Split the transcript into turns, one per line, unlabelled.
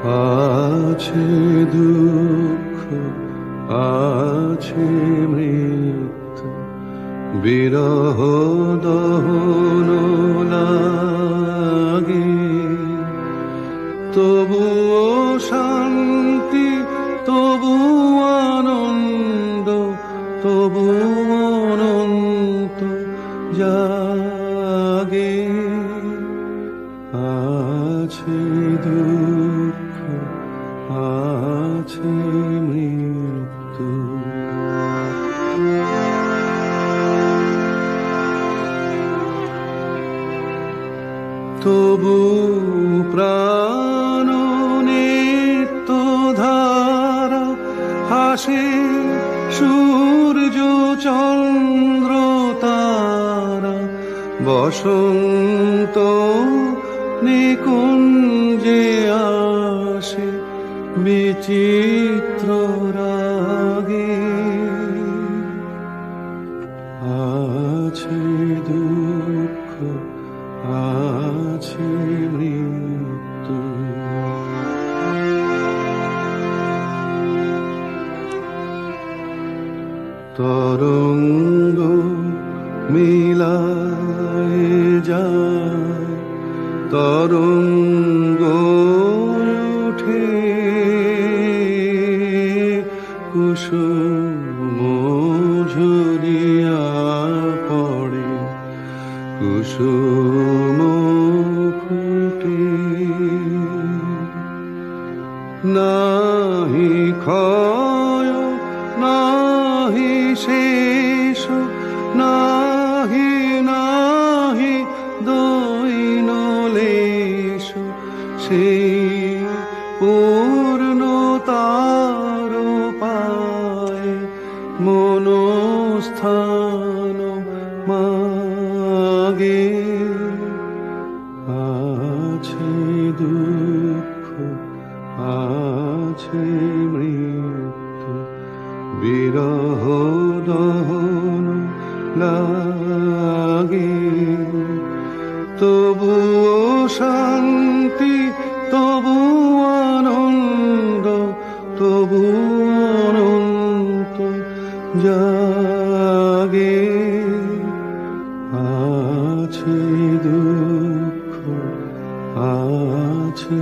আছে দুঃখ, আছে মৃত্যু, বিরহ দহন লাগে, তবুও শান্তি, তবু আনন্দ, তবু অনন্ত জাগে। আছে দুঃখ, আছে মৃত্যু। তবু প্রাণ নিত্য ধারা হাসে, সূর্য চন্দ্র তারা, বসন্ত নিকুঞ্জে আসে বিচিত্র রাগে। আছে দুঃখ, আছে মৃত্যু। তরঙ্গ মিলায় যায়, তরঙ্গ ওঠে, কুসুম ঝরিয়া পড়ে, কুসুম ফুটে। নাহি ক্ষয়, নাহি শেষ, নাহি নাহি দৈন লেশ, সেই পূর্ণতার পায় মনস্থান মাগে। আছে দুঃখ, আছে মৃত্যু, বিরহ দহন লাগে, তবুও শান্তি, তবু আনন্দ, তবু অনন্ত জাগে। আছে দুঃখ, আছে